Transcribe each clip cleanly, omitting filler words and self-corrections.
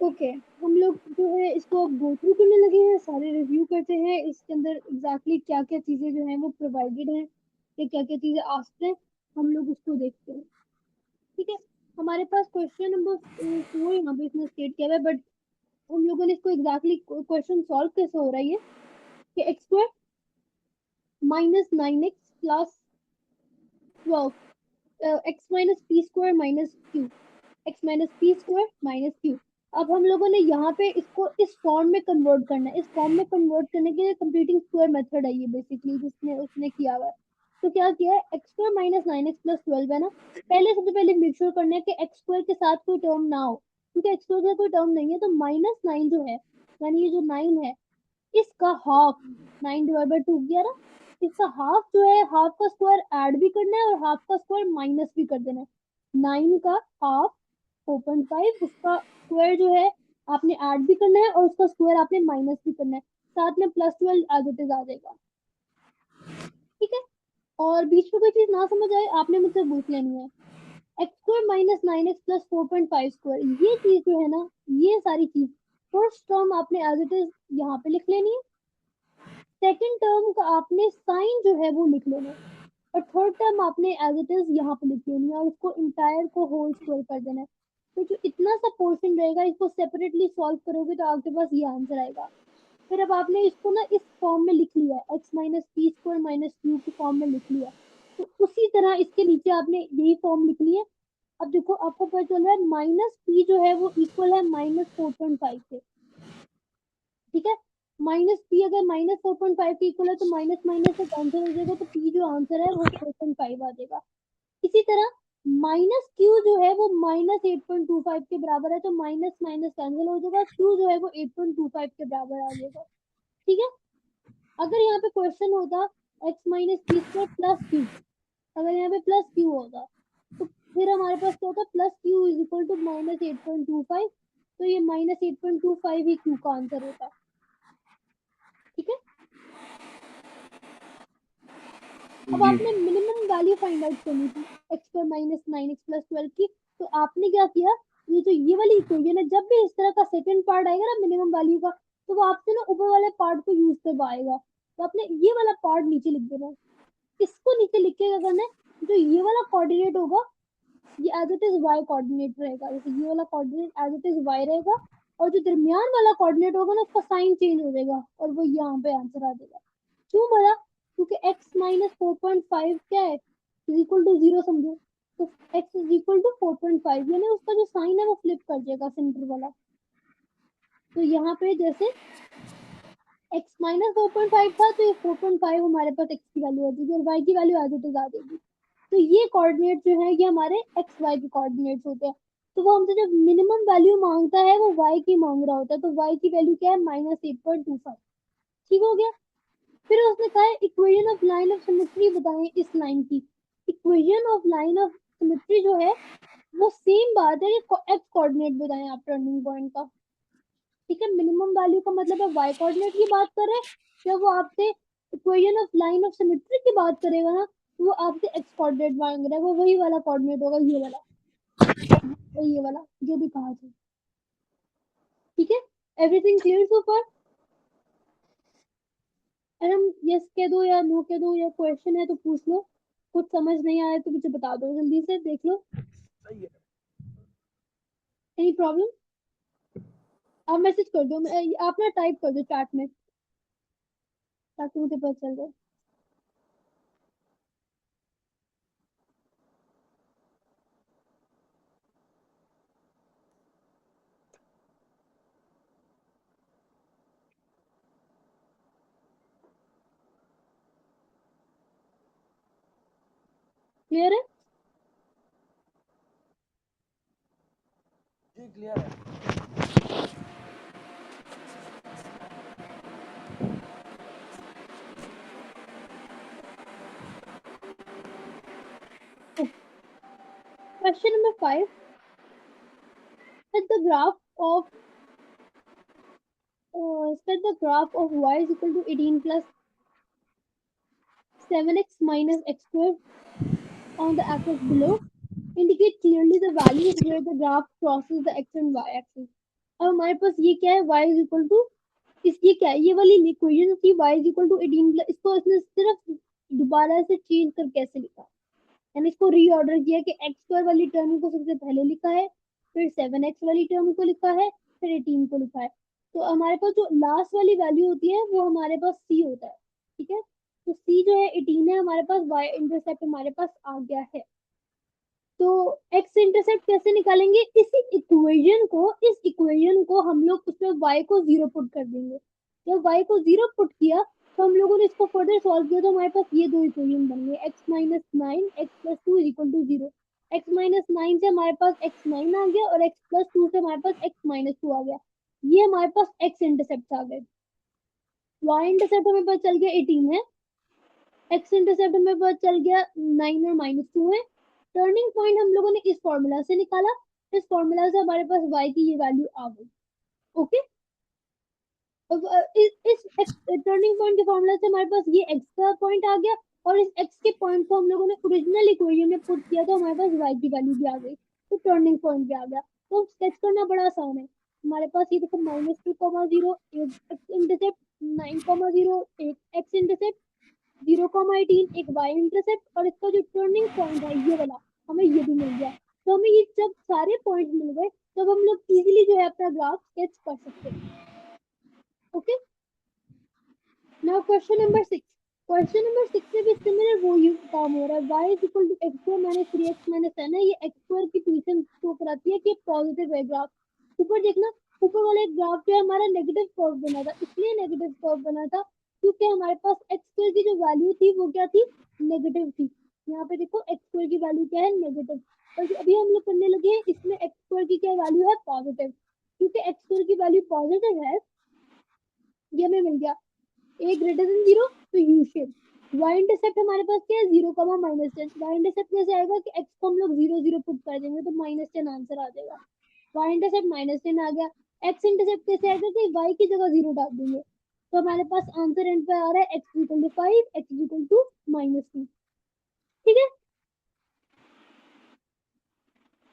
Okay, हम लोग जो है इसको गो थ्रू करने लगे हैं, सारे रिव्यू करते हैं इसके अंदर एग्जैक्टली क्या क्या चीजें जो है वो प्रोवाइडेड है या क्या क्या चीजें आस्क्ड है, हम लोग उसको देखते हैं। ठीक है, हमारे पास क्वेश्चन नंबर 4 यहाँ पे इसमें स्टेट किया हुआ है, बट हम लोगों ने इसको एग्जैक्टली क्वेश्चन सॉल्व कैसे हो रहा है ये कि x square minus 9x plus 12 x minus P square minus Q, x minus P square minus Q. अब हम लोगों ने यहाँ पे इसको इस फॉर्म में कन्वर्ट करना है। इस फॉर्म में कन्वर्ट करने के लिए कंप्लीटिंग स्क्वायर मेथड है ये बेसिकली जिसने उसने किया हुआ है। तो क्या किया है, x square minus 9x plus 12 है ना, पहले सबसे पहले मेक श्योर करना है कि एक्स स्क्वायर के साथ कोई टर्म ना हो, क्योंकि एक्स स्क्वायर का कोई टर्म नहीं है। तो -9 जो है, यानी ये जो 9 है इसका हाफ 9/2 किया ना, इसका हाफ जो है, हाफ का स्क्वायर ऐड भी करना है और हाफ का स्क्वायर माइनस भी कर देना है। 9 का हाफ 4.5, उसका स्क्वायर जो है आपने ऐड भी करना है और उसका स्क्वायर आपने माइनस भी करना है, साथ में +12 एज इट इज आ जाएगा। ठीक है, और बीच में कोई चीज ना समझ आए आपने मुझसे पूछ लेनी है। X square minus 9x plus 4.5 square, ये चीज जो है ना, ये सारी चीज फर्स्ट टर्म आपने एज इट इज यहाँ पे लिख लेनी है, सेकंड टर्म का आपने साइन जो है वो लिख लेना है, और थर्ड टर्म आपने एज इट इज यहाँ पे लिख लेनी है और उसको इंटायर को होल स्क्वायर कर देना है। तो जो इतना सा पोर्शन रहेगा इसको सेपरेटली सॉल्व करोगे तो आपके पास ये आंसर आएगा। फिर अब आपने इसको ना इस फॉर्म में लिख लिया है, x minus P square minus Q की फॉर्म में लिख लिया, तो उसी तरह इसके नीचे आपने यही फॉर्म लिख लिया। अब देखो आपको पता चल रहा है माइनस पी जो है वो इक्वल है -4.5 के। ठीक है, माइनस पी अगर -4.5 के इक्वल है तो माइनस माइनस से कैंसिल हो जाएगा, तो पी जो आंसर है वो 4.5 आ जाएगा। इसी तरह माइनस क्यू जो है वो -8.25 के बराबर है, तो माइनस माइनस कैंसिल हो जाएगा, क्यू जो है वो 8.25 के बराबर आ जाएगा। ठीक है, अगर यहाँ पे क्वेश्चन होता x minus P square plus Q, अगर यहाँ पे प्लस क्यू होगा तो फिर हमारे पास क्या होता, plus Q is equal to -8.25, तो ये -8.25 ही क्यू का आंसर होता। ठीक है, अब जी आपने मिनिमम वैल्यू फाइंड आउट करनी थी एक्स पर माइनस 9x प्लस 12 की, तो आपने क्या किया, ये वाली इक्वेशन है, जब भी इस तरह का सेकंड पार्ट आएगा ना मिनिमम वैल्यू का, तो वो आपसे ना ऊपर वाले पार्ट को यूज करवाएगा, तो आपने ये वाला पार्ट नीचे लिख देना है। इसको नीचे लिख के क्या करना है, जो ये वाला कोऑर्डिनेट होगा ये as it is Y coordinate रहेगा, जैसे ये वाला coordinate as it is Y रहेगा, और जो दरमियान वाला कोऑर्डिनेट होगा ना उसका साइन चेंज हो जाएगा और वो यहाँ पे आंसर आ जाएगा। क्यों बोला, क्योंकि x माइनस 4.5 क्या है, इज इक्वल टू 0 समझो, तो x इज इक्वल टू 4.5, यानी उसका जो साइन है वो फ्लिप कर जाएगा सेंटर वाला। तो यहाँ पे जैसे x माइनस 4.5 था तो ये 4.5 हमारे पास x की वैल्यू आ जाएगी और y की वैल्यू एज इट इज आ जाएगी। तो ये कोऑर्डिनेट जो है ये हमारे एक्स वाई के कोऑर्डिनेट्स होते हैं। तो वो हमसे जब मिनिमम वैल्यू मांगता है वो वाई की मांग रहा होता है, तो वाई की वैल्यू क्या है, -8.25। ठीक हो गया, फिर उसने कहा है equation of line of symmetry बताएं इस लाइन की। Equation of line of symmetry जो है वो सेम बात है कि एक्स कोऑर्डिनेट बताएं आप टर्निंग पॉइंट का। ठीक है, मिनिमम वैल्यू का मतलब है वाई कोऑर्डिनेट की बात कर रहे हैं, जब वो आपसे equation of line of symmetry की बात करेगा ना तो वो आपसे एक्स कोऑर्डिनेट मांग रहा है, वो वही वाला कोऑर्डिनेट होगा, ये वाला और ये वाला जो भी कहा था। ठीक है, एवरीथिंग क्लियर सो फार। अगर हम यस कह दो या नो कह दो या क्वेश्चन है तो पूछ लो, कुछ समझ नहीं आया तो मुझे बता दो, जल्दी से देख लो। सही है। एनी प्रॉब्लम, आप मैसेज कर दो, आप ना टाइप कर दो चैट में ताकि मुझे पता चल जाए। क्लियर है? जी क्लियर है। Question number 5, set the graph of set the graph of y is equal to 18 plus 7x minus x squared on the axis below. Indicate clearly the values where the graph crosses the x and y axis. अब हमारे पास ये क्या है, y is equal to इस ये क्या है, ये वाली इक्वेशन थी y इज इक्वल टू 18, इसको इसने सिर्फ दोबारा से चेंज कर कैसे लिखा, यानी इसको रीऑर्डर किया कि एक्स स्क्वायर वाली टर्म को सबसे पहले लिखा है, फिर 7x वाली टर्म को लिखा है, फिर 18 को लिखा है। तो हमारे पास जो लास्ट वाली वैल्यू होती है वो हमारे पास c होता है, ठीक है। तो c जो है 18 है, हमारे पास y इंटरसेप्ट हमारे पास आ गया है। तो x इंटरसेप्ट कैसे निकालेंगे, इस इक्वेशन को हम लोग उसमें y को 0 पुट कर देंगे। जब y को 0 पुट किया तो हम लोगों ने इसको फर्दर सॉल्व किया, तो हमारे पास ये दो इक्वेशन बन गए, x minus nine X plus two is equal to 0। x minus nine से हमारे पास x नाइन आ गया और x प्लस टू से हमारे पास x माइनस टू आ गया। ये हमारे पास x इंटरसेप्ट आ गए। y इंटरसेप्ट हमें पता चल गया 18 है, x इंटरसेप्ट हमें पता चल गया 9 और माइनस टू है। टर्निंग पॉइंट हम लोगों ने इस फॉर्मूला से निकाला, इस फॉर्मूला से हमारे पास y की ये वैल्यू आ गई। ओके, अब इस टर्निंग पॉइंट के फॉर्मूला से हमारे पास ये x का पॉइंट आ गया, और इस x के पॉइंट को हम लोगों ने ओरिजिनल इक्वेशन में पुट किया तो हमारे पास y की वैल्यू भी आ गई, तो टर्निंग पॉइंट भी आ गया। तो स्केच करना बड़ा आसान है। हमारे पास ये देखो माइनस टू कॉमा जीरो एक एक्स इंटरसेप्ट, 9,0 एक एक्स इंटरसेप्ट, 0,18 एक y इंटरसेप्ट, और इसका जो टर्निंग पॉइंट है ये वाला हमें ये भी मिल गया। तो हमें ये जब सारे पॉइंट मिल गए तब हम लोग इजीली जो है अपना ग्राफ स्केच कर सकते हैं। Okay, now question number 6। Question number 6 में भी सिमिलर वो ही काम हो रहा है, y is equal to X square minus 3x minus n है। ये एक्स स्क्वायर की ट्यूशन शो कराती है कि पॉजिटिव है ग्राफ। ऊपर देखना, ऊपर वाला एक ग्राफ जो है हमारा नेगेटिव कर्व बना था, इसलिए नेगेटिव कर्व बना था क्योंकि हमारे पास एक्स स्क्वायर की जो वैल्यू थी वो क्या थी, नेगेटिव थी। यहाँ पे देखो एक्स स्क्वायर की वैल्यू क्या है, नेगेटिव, और अभी हम लोग करने लगे हैं इसमें एक्स स्क्वायर की क्या वैल्यू है, पॉजिटिव। क्योंकि एक्स स्क्वायर की वैल्यू पॉजिटिव है, ये हमें मिल गया a ग्रेटर देन 0 तो यू शेप। y इंटरसेप्ट हमारे पास क्या है, 0, माइनस 10। y इंटरसेप्ट कैसे आएगा कि x को हम लोग 0 0 पुट कर देंगे तो माइनस 10 आंसर आ जाएगा। y इंटरसेप्ट माइनस 10 आ गया। x इंटरसेप्ट कैसे आएगा कि y की जगह 0 डाल देंगे, तो हमारे पास आंसर एंड पे आ रहा है x equal to 5, x equal to minus 2। ठीक है,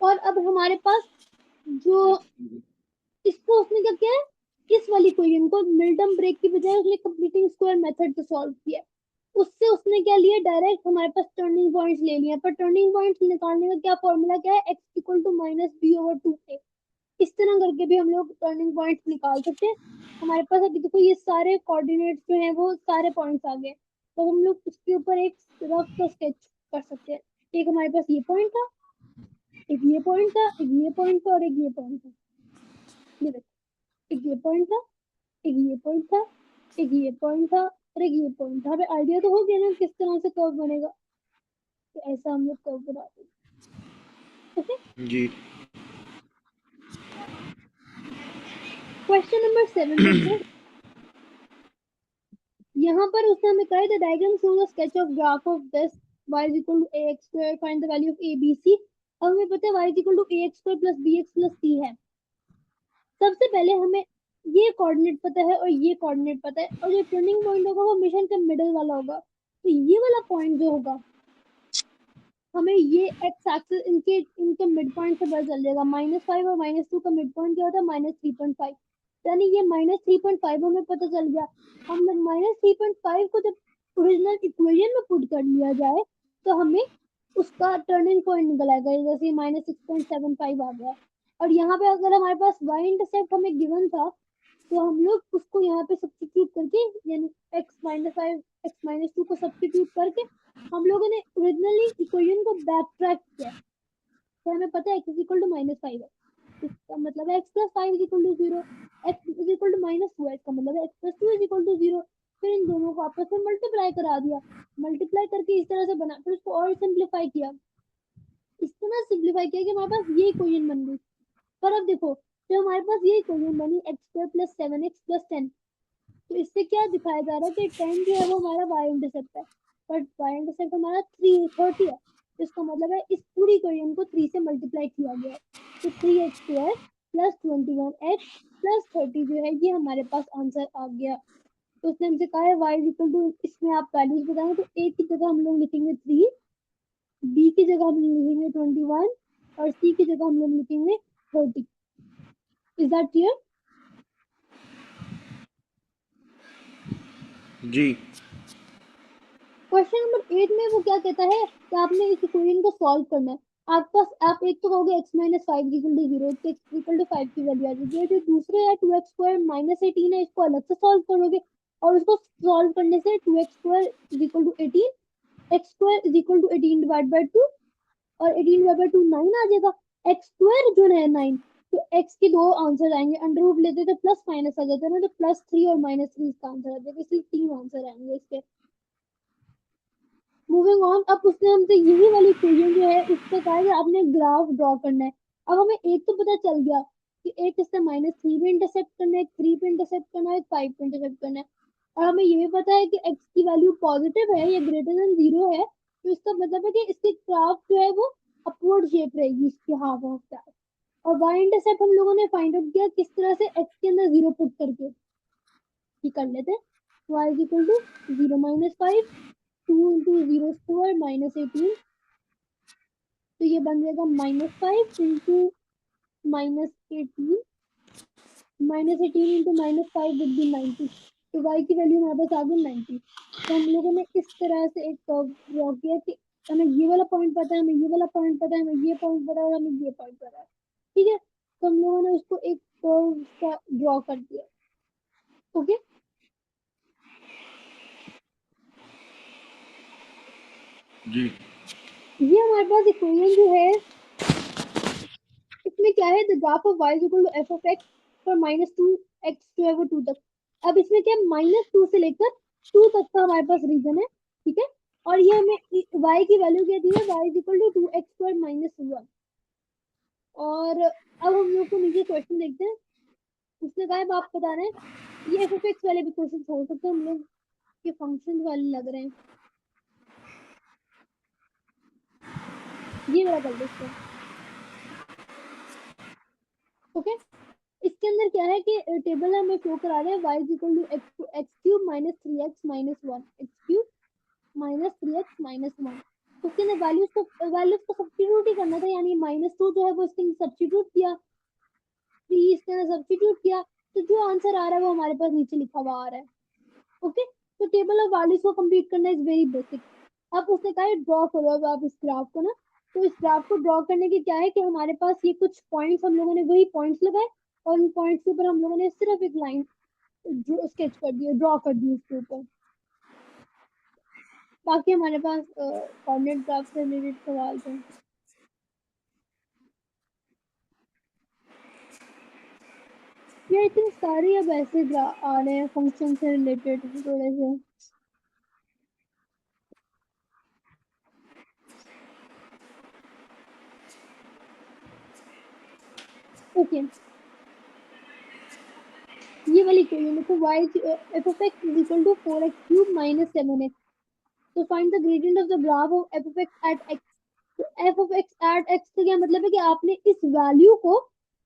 और अब हमारे पास जो इसको उसने क्या किया है, इस वाली क्वेश्चन को मिल्टन ब्रेक की बजाय उसने कंप्लीटिंग स्क्वायर मेथड से सॉल्व किया। उससे उसने क्या लिया, डायरेक्ट हमारे पास टर्निंग पॉइंट्स ले लिया। पर टर्निंग पॉइंट्स निकालने का क्या फॉर्मूला क्या है, x equal to minus B over two A. इस तरह करके भी हम लोग टर्निंग पॉइंट्स निकाल सकते हैं। हमारे पास अभी देखो ये सारे कोऑर्डिनेट्स जो हैं वो सारे पॉइंट्स आ गए, तो हम लोग इसके ऊपर एक रफ का स्केच कर सकते हैं। एक हमारे पास ये पॉइंट था, एक ये पॉइंट था, एक ये पॉइंट था और एक ये पॉइंट था। ये देखो, एक ये पॉइंट था, एक ये पॉइंट था, एक ये पॉइंट था और एक ये पॉइंट था। हमें आइडिया तो हो गया ना किस तरह से कर्व बनेगा, तो ऐसा हम लोग कर्व बना देंगे। ओके, जी। क्वेश्चन नंबर 7 देखते हैं। यहाँ पर उसने हमें कहा the diagram shows a sketch of graph of this y is equal to ax square, find the value of a b c। अब हमें पता है y is equal to ax square plus bx plus c है। सबसे पहले हमें ये coordinate पता है और ये कोऑर्डिनेट पता है, और जो टर्निंग पॉइंट होगा वो हमेशा इनका मिडिल वाला होगा। तो ये वाला पॉइंट जो होगा हमें ये एक्स एक्सिस इनके इनके मिड पॉइंट से पता चल जाएगा। -5 और -2 का मिड पॉइंट क्या होता है, -3.5। यानी ये -3.5 हमें पता चल गया। हम लोग -3.5 को जब ओरिजिनल इक्वेशन में पुट कर लिया जाए तो हमें उसका टर्निंग पॉइंट निकल आएगा, जैसे -6.75 आ गया। और यहाँ पे अगर हमारे पास y इंटरसेप्ट हमें गिवन था तो हम लोग उसको यहाँ पे सब्स्टिट्यूट करके, यानी x-5 x-2 को सब्स्टिट्यूट करके हम लोगों ने ओरिजिनली इक्वेशन को बैक ट्रैक किया। तो हमें पता है x इज इक्वल टू -5 है, इसका मतलब है x plus 5 is equal to 0, x is equal to -2 है, इसका मतलब है x plus 2 is equal to 0। फिर इन दोनों को आपस में मल्टीप्लाई करा दिया, मल्टीप्लाई करके इस तरह से बना, फिर उसको और सिंप्लीफाई किया, इस तरह सिंप्लीफाई किया कि हमारे पास ये इक्वेशन बन गई। पर अब देखो जब हमारे पास ये इक्वेशन बनी x square plus 7x plus 10, तो इससे क्या दिखाया जा रहा है कि 10 जो है वो हमारा y इंटरसेप्ट है, बट y इंटरसेप्ट हमारा 30 है। तो इसका मतलब है इस पूरी इक्वेशन को 3 से मल्टीप्लाई किया गया है, तो 3x square plus 21x plus 30 जो है ये हमारे पास आंसर आ गया। तो उसने हमसे कहा है y इज इक्वल टू, इसमें आप वैल्यूज बताएं, तो a की जगह हम लोग लिखेंगे 3, b की जगह हम लोग लिखेंगे 21 और c की जगह हम लोग लिखेंगे 30। Is that clear? जी। क्वेश्चन नंबर 8 में वो क्या कहता है कि आपने इस इक्वेशन को सॉल्व करना है। आपके पास आप एक तो कहोगे x minus five equal to zero, तो x इक्वल टू फाइव की वैल्यू आ जाएगी। जो दूसरे है 2x स्क्वायर माइनस 18 है, इसको अलग से सॉल्व करोगे और उसको सॉल्व करने से 2x square is equal to 18, x square is equal to 18 divide by 2, और 18 डिवाइड बाय 2 9 आ जाएगा। x स्क्वायर जो है 9, तो x के दो आंसर आएंगे, अंडर रूट लेते तो प्लस माइनस आ जाता है ना, तो प्लस 3 और माइनस 3 इसका आंसर आ जाएगा, इसलिए 3 आंसर आएंगे इसके। मूविंग ऑन, अब उसने हमसे यही वाली इक्वेशन जो है उससे कहा कि आपने ग्राफ ड्रॉ करना है। अब हमें एक तो पता चल गया कि एक इससे माइनस थ्री पे इंटरसेप्ट करना है, एक थ्री पे इंटरसेप्ट करना है, एक फाइव पे इंटरसेप्ट करना है। और हमें ये भी पता है कि एक्स की वैल्यू पॉजिटिव है या ग्रेटर देन जीरो है, तो इसका मतलब है कि इसकी ग्राफ जो है वो अपवर्ड शेप रहेगी, इसकी हाफ ऑफ दैट। और वाई इंटरसेप्ट हम लोगों ने फाइंड आउट किया किस तरह से, एक्स के अंदर जीरो पुट करके ही कर लेते हैं। Y is equal to zero minus five, two into zero square minus 18, तो ये बन जाएगा minus five into minus 18, minus 18 into minus five with be 90, तो y की वैल्यू हमारे पास आ गई 90। तो हम लोगों ने इस तरह से एक कर्व ड्रॉ किया कि हमें ये वाला पॉइंट पता है, हमें ये वाला पॉइंट पता है, हमें ये पॉइंट पता है, और हमें ये पॉइंट पता है। ठीक है, तो हम लोगों ने उसको एक कर्व का ड्रॉ कर दिया। ओके, जी। ये हमारे पास इक्वेशन जो है इसमें क्या है, the graph of y is equal to F of X for minus two X जो है वो टू तक। अब इसमें क्या है, माइनस टू से लेकर टू तक का हमारे पास रीजन है। ठीक है, और ये हमें y की वैल्यू क्या दी है, y is equal to two X square minus one. और अब हम लोग को नीचे क्वेश्चन देखते हैं। उसने कहा है, आप बता रहे हैं ये एफ ऑफ एक्स वाले भी क्वेश्चन हो सकते हैं, हम लोग के फंक्शन वाले लग रहे हैं। ये वाला कर दो इसको। ओके, इसके अंदर क्या है कि टेबल हमें शो करा रहे हैं y is equal to X cube minus three X minus one, X cube minus three X minus one. तो उसके अंदर वैल्यूज को सब्स्टिट्यूट ही करना था, यानी माइनस टू जो है वो इसके अंदर सब्स्टिट्यूट किया, थ्री इसके अंदर सब्स्टिट्यूट किया, तो जो आंसर आ रहा है वो हमारे पास नीचे लिखा हुआ आ रहा है। ओके, तो टेबल ऑफ वैल्यूज को कंप्लीट करना इज वेरी बेसिक। अब उसने कहा ड्रॉ करो अब आप इस ग्राफ को ना। तो इस ग्राफ को ड्रॉ करने की क्या है कि हमारे पास ये कुछ पॉइंट्स, हम लोगों ने वही पॉइंट्स लगाए और उन पॉइंट्स के ऊपर हम लोगों ने सिर्फ एक लाइन स्केच कर दी, ड्रॉ कर दी उसके ऊपर। बाकी हमारे पास कोऑर्डिनेट ग्राफ से रिलेटेड सवाल थे। ये आई थिंक सारे अब ऐसे आ रहे हैं फंक्शन से रिलेटेड थोड़े से। ओके, ये वाली इक्वेशन देखो, y F of X is equal to four X cube minus seven X. तो find the gradient of the graph of F of X at X. तो F of X at X का क्या मतलब है कि आपने इस वैल्यू को,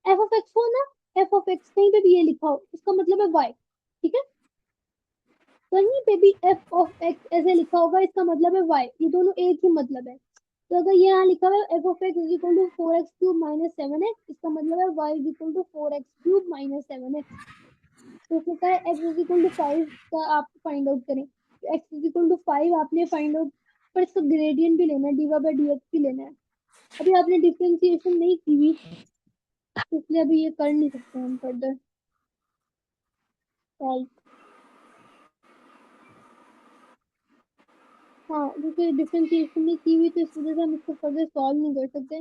एफ ऑफ एक्स को ना, एफ ऑफ एक्स कहीं पे भी ये लिखा हो इसका मतलब है y। ठीक है, कहीं पे भी एफ ऑफ एक्स ऐसे लिखा होगा इसका मतलब है y, ये दोनों एक ही मतलब है। तो अगर ये यहाँ लिखा हुआ है F of X is equal to four X cube minus seven X, इसका मतलब है y is equal to four X cube minus seven X. तो उसने कहा X is equal to five का आप फाइंड आउट करें, तो X is equal to five आपने फाइंड आउट, पर इसका ग्रेडियंट भी लेना है, डीवा बाय डी एक्स भी लेना है। अभी आपने डिफरेंशिएशन नहीं की हुई, तो इसलिए अभी ये कर नहीं सकते हम फर्दर सॉल्व। हाँ, क्योंकि डिफरेंशिएशन नहीं की हुई तो इस वजह से हम इसको फर्दर सॉल्व नहीं कर सकते।